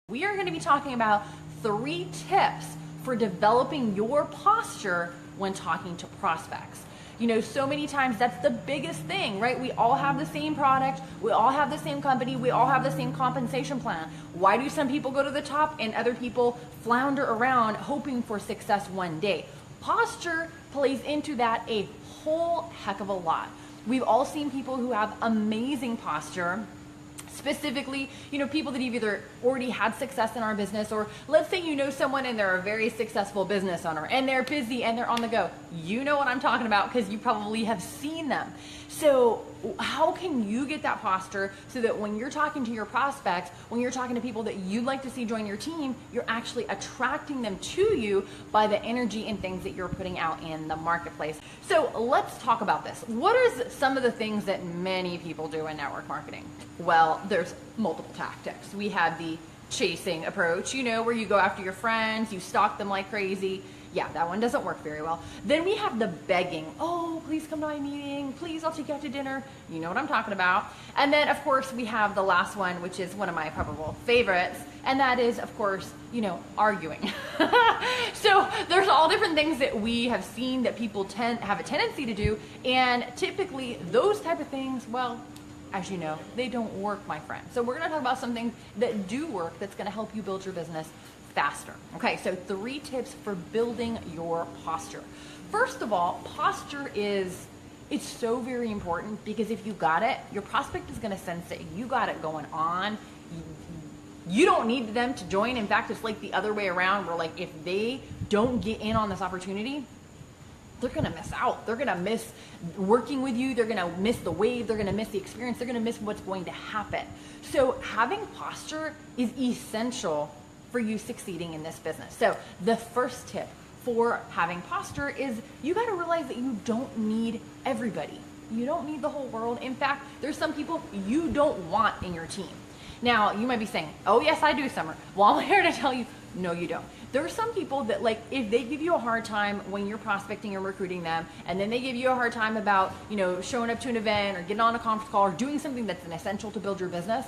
We are going to be talking about 3 tips for developing your posture when talking to prospects. You know, so many times that's the biggest thing, right? We all have the same product, we all have the same company, we all have the same compensation plan. Why do some people go to the top and other people flounder around hoping for success one day? Posture plays into that a whole heck of a lot. We've all seen people who have amazing posture. Specifically, you know, people that have either already had success in our business, or let's say you know someone and they're a very successful business owner and they're busy and they're on the go. You know what I'm talking about because you probably have seen them. So how can you get that posture so that when you're talking to your prospects, when you're talking to people that you'd like to see join your team, you're actually attracting them to you by the energy and things that you're putting out in the marketplace? So let's talk about this. What are some of the things that many people do in network marketing? Well, there's multiple tactics. We have the chasing approach, you know, where you go after your friends, you stalk them like crazy. Yeah, that one doesn't work very well. Then we have the begging. Oh, please come to my meeting. Please, I'll take you out to dinner. You know what I'm talking about. And then, of course, we have the last one, which is one of my probable favorites. And that is, of course, you know, arguing. So there's all different things that we have seen that people have a tendency to do. And typically, those type of things, well, as you know, they don't work, my friend. So we're going to talk about something that do work that's going to help you build your business faster. Okay, so 3 tips for building your posture. First of all, posture it's so very important because if you got it, your prospect is going to sense that you got it going on. You don't need them to join. In fact, it's like the other way around where like if they don't get in on this opportunity, they're going to miss out. They're going to miss working with you. They're going to miss the wave. They're going to miss the experience. They're going to miss what's going to happen. So having posture is essential for you succeeding in this business. So the first tip for having posture is you got to realize that you don't need everybody. You don't need the whole world. In fact, there's some people you don't want in your team. Now, you might be saying, oh yes, I do, Summer. Well, I'm here to tell you, no, you don't. There are some people that like, if they give you a hard time when you're prospecting and recruiting them, and then they give you a hard time about, you know, showing up to an event or getting on a conference call or doing something that's an essential to build your business,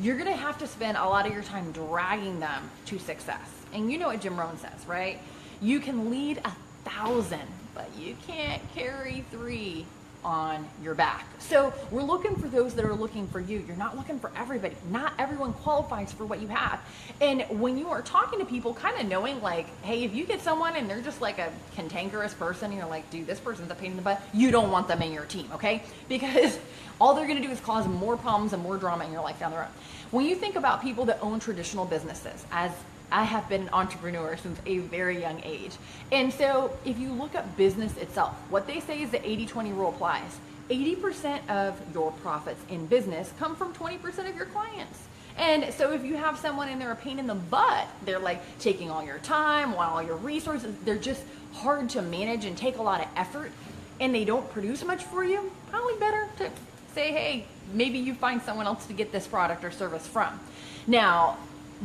you're going to have to spend a lot of your time dragging them to success. And you know what Jim Rohn says, right? You can lead 1,000, but you can't carry 3 on your back. So we're looking for those that are looking for you. You're not looking for everybody. Not everyone qualifies for what you have. And when you are talking to people, kind of knowing like, hey, if you get someone and they're just like a cantankerous person, and you're like, dude, this person's a pain in the butt, you don't want them in your team, okay? Because all they're going to do is cause more problems and more drama in your life down the road. When you think about people that own traditional businesses, as I have been an entrepreneur since a very young age. And so if you look at business itself, what they say is the 80-20 rule applies. 80% of your profits in business come from 20% of your clients. And so if you have someone and they're a pain in the butt, they're like taking all your time, want all your resources, they're just hard to manage and take a lot of effort, and they don't produce much for you, probably better to say, hey, maybe you find someone else to get this product or service from. Now,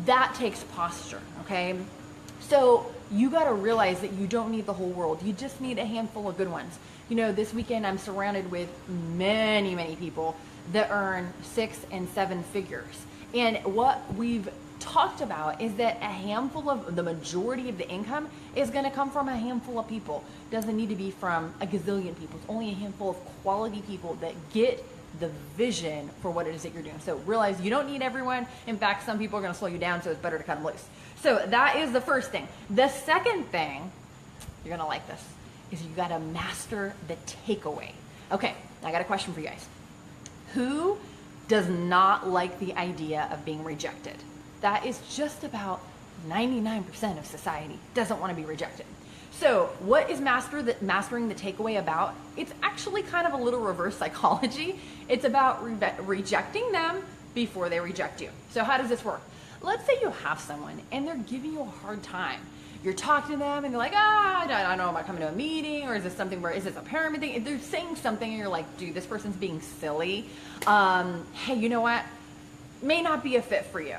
that takes posture, okay? So you got to realize that you don't need the whole world. You just need a handful of good ones. You know, this weekend I'm surrounded with many, many people that earn 6 and 7 figures. And what we've talked about is that a handful of the majority of the income is going to come from a handful of people. Doesn't need to be from a gazillion people. It's only a handful of quality people that get the vision for what it is that you're doing. So realize you don't need everyone. In fact, some people are going to slow you down, so it's better to cut them loose. So that is the first thing. The second thing, you're going to like this, is you got to master the takeaway. Okay, I got a question for you guys. Who does not like the idea of being rejected? That is just about 99% of society doesn't want to be rejected. So what is mastering the takeaway about? It's actually kind of a little reverse psychology. It's about rejecting them before they reject you. So how does this work? Let's say you have someone and they're giving you a hard time. You're talking to them and they're like, I don't know, am I coming to a meeting, or is this something where, is this a pyramid thing? If they're saying something and you're like, dude, this person's being silly. Hey, you know what? May not be a fit for you.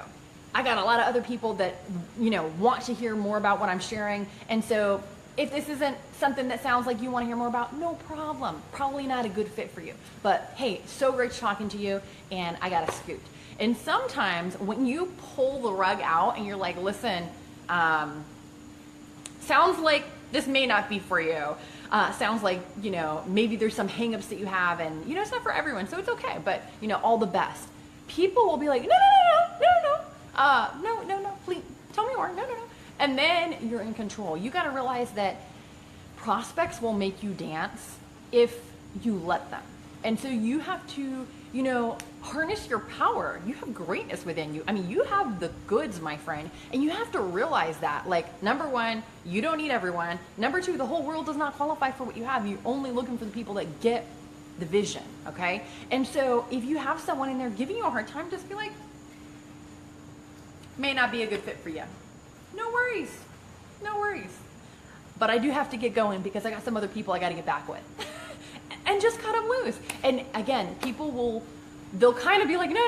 I got a lot of other people that, you know, want to hear more about what I'm sharing. And so if this isn't something that sounds like you want to hear more about, no problem. Probably not a good fit for you. But hey, so great talking to you, and I got to scoot. And sometimes when you pull the rug out and you're like, listen, sounds like this may not be for you. Sounds like, maybe there's some hangups that you have, and, it's not for everyone, so it's okay, but, all the best. People will be like, no, please, tell me more, no. And then you're in control. You got to realize that prospects will make you dance if you let them. And so you have to, harness your power. You have greatness within you. I mean, you have the goods, my friend, and you have to realize that. Like, number one, you don't need everyone. Number two, the whole world does not qualify for what you have. You're only looking for the people that get the vision, okay? And so if you have someone in there giving you a hard time, just be like, may not be a good fit for you. No worries. But I do have to get going because I got some other people I got to get back with. And just cut them loose. And again, they'll kind of be like, no,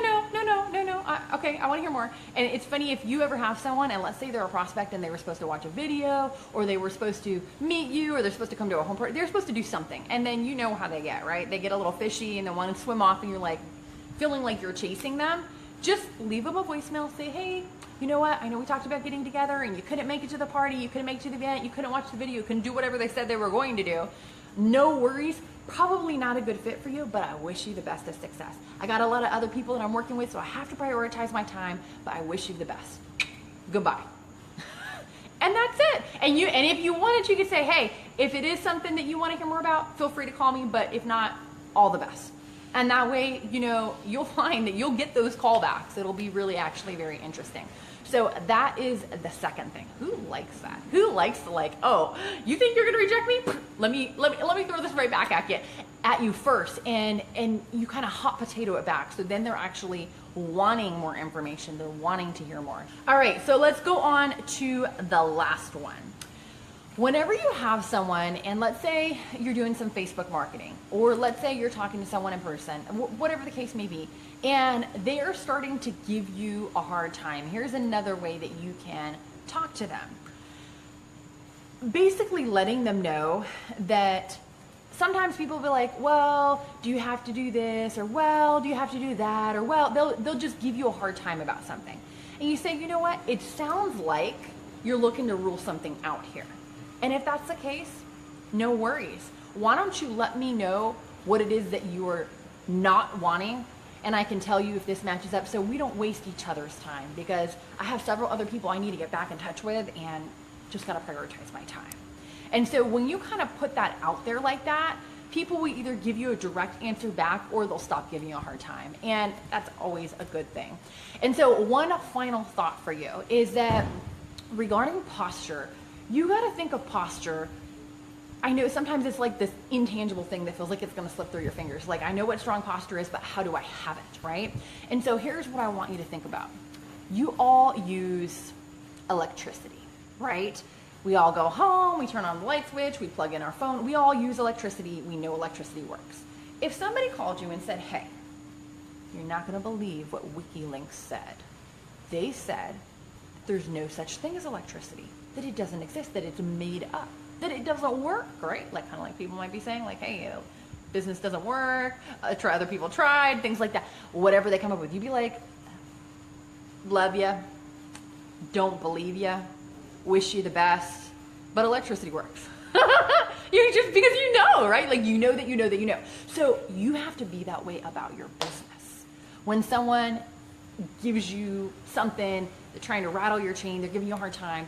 okay, I want to hear more. And it's funny, if you ever have someone, and let's say they're a prospect and they were supposed to watch a video, or they were supposed to meet you, or they're supposed to come to a home party, they're supposed to do something. And then you know how they get, right? They get a little fishy and they want to swim off, and you're like, feeling like you're chasing them. Just leave them a voicemail, say, hey, you know what? I know we talked about getting together and you couldn't make it to the party, you couldn't make it to the event, you couldn't watch the video, you couldn't do whatever they said they were going to do. No worries. Probably not a good fit for you, but I wish you the best of success. I got a lot of other people that I'm working with, so I have to prioritize my time, but I wish you the best. Goodbye. And that's it. And if you wanted, you could say, hey, if it is something that you want to hear more about, feel free to call me, but if not, all the best. And that way, you'll find that you'll get those callbacks. It'll be really actually very interesting. So that is the second thing. Who likes that? Who likes to oh, you think you're gonna reject me? Let me throw this right back at you first, and you kind of hot potato it back. So then they're actually wanting more information. They're wanting to hear more. All right, so let's go on to the last one. Whenever you have someone, and let's say you're doing some Facebook marketing, or let's say you're talking to someone in person, whatever the case may be, and they are starting to give you a hard time, here's another way that you can talk to them. Basically letting them know that sometimes people will be like, well, do you have to do this? Or, well, do you have to do that? Or, well, they'll just give you a hard time about something. And you say, you know what? It sounds like you're looking to rule something out here. And if that's the case, no worries. Why don't you let me know what it is that you are not wanting, and I can tell you if this matches up, so we don't waste each other's time, because I have several other people I need to get back in touch with, and just gotta prioritize my time. And so when you kind of put that out there like that, people will either give you a direct answer back, or they'll stop giving you a hard time. And that's always a good thing. And so one final thought for you is that regarding posture, you got to think of posture. I know sometimes it's like this intangible thing that feels like it's going to slip through your fingers. Like, I know what strong posture is, but how do I have it, right? And so here's what I want you to think about. You all use electricity, right? We all go home, we turn on the light switch, we plug in our phone. We all use electricity. We know electricity works. If somebody called you and said, hey, you're not going to believe what WikiLeaks said. They said there's no such thing as electricity, that it doesn't exist, that it's made up, that it doesn't work, right? Like, kind of like people might be saying, like, hey, business doesn't work, other people tried, things like that. Whatever they come up with, you'd be like, love you, don't believe you, wish you the best, but electricity works. You just, because you know, right? Like, you know that you know that you know. So you have to be that way about your business. When someone gives you something, they're trying to rattle your chain, they're giving you a hard time,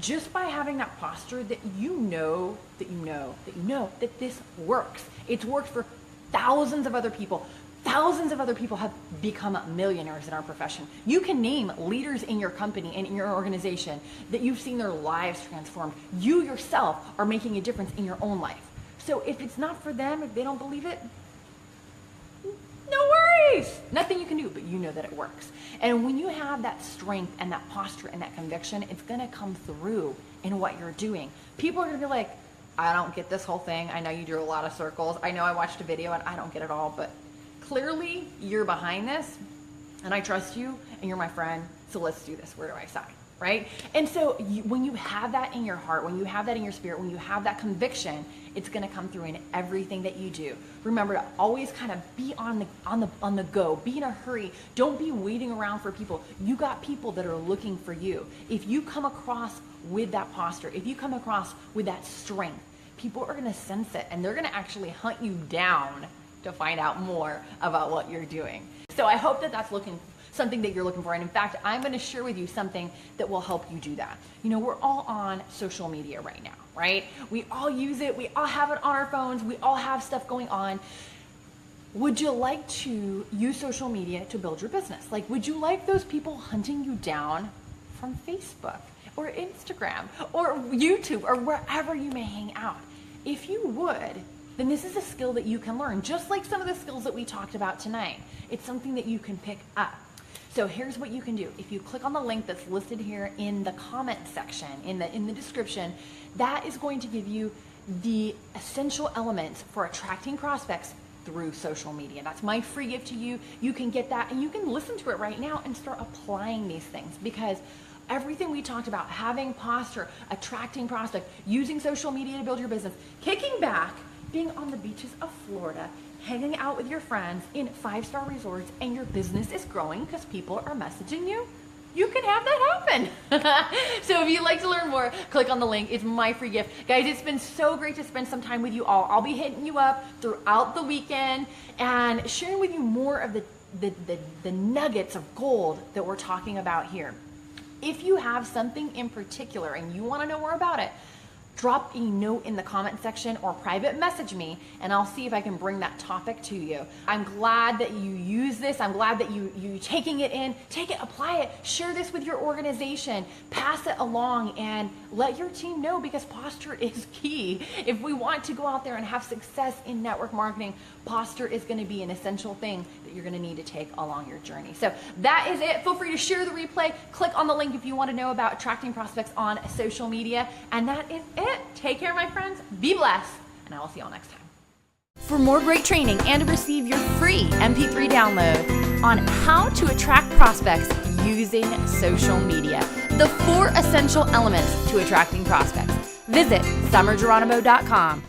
just by having that posture that you know that this works. It's worked for thousands of other people. Thousands of other people have become millionaires in our profession. You can name leaders in your company and in your organization that you've seen their lives transformed. You yourself are making a difference in your own life. So if it's not for them, if they don't believe it, no worries. Nothing you can do, but you know that it works. And when you have that strength and that posture and that conviction, it's going to come through in what you're doing. People are going to be like, I don't get this whole thing. I know you drew a lot of circles. I know I watched a video and I don't get it all, but clearly you're behind this and I trust you and you're my friend. So let's do this. Where do I sign? right? And so when you have that in your heart, when you have that in your spirit, when you have that conviction, it's going to come through in everything that you do. Remember to always kind of be on the go, be in a hurry. Don't be waiting around for people. You got people that are looking for you. If you come across with that posture, if you come across with that strength, people are going to sense it, and they're going to actually hunt you down to find out more about what you're doing. So I hope that that's something that you're looking for. And in fact, I'm going to share with you something that will help you do that. You know, we're all on social media right now, right? We all use it. We all have it on our phones. We all have stuff going on. Would you like to use social media to build your business? Like, would you like those people hunting you down from Facebook or Instagram or YouTube or wherever you may hang out? If you would, then this is a skill that you can learn, just like some of the skills that we talked about tonight. It's something that you can pick up. So here's what you can do. If you click on the link that's listed here in the comment section, in the description, that is going to give you the essential elements for attracting prospects through social media. That's my free gift to you. You can get that, and you can listen to it right now and start applying these things, because everything we talked about, having posture, attracting prospects, using social media to build your business, kicking back, being on the beaches of Florida, hanging out with your friends in 5-star resorts, and your business is growing because people are messaging you, you can have that happen. So if you'd like to learn more, click on the link. It's my free gift. Guys, it's been so great to spend some time with you all. I'll be hitting you up throughout the weekend and sharing with you more of the nuggets of gold that we're talking about here. If you have something in particular and you want to know more about it, drop a note in the comment section or private message me, and I'll see if I can bring that topic to you. I'm glad that you use this. I'm glad that you taking it in, take it, apply it, share this with your organization, pass it along, and let your team know, because posture is key. If we want to go out there and have success in network marketing, posture is going to be an essential thing that you're going to need to take along your journey. So that is it. Feel free to share the replay. Click on the link if you want to know about attracting prospects on social media. And that is it. Take care, my friends. Be blessed. And I will see you all next time. For more great training and to receive your free MP3 download on how to attract prospects using social media, the 4 essential elements to attracting prospects, visit summergeronimo.com.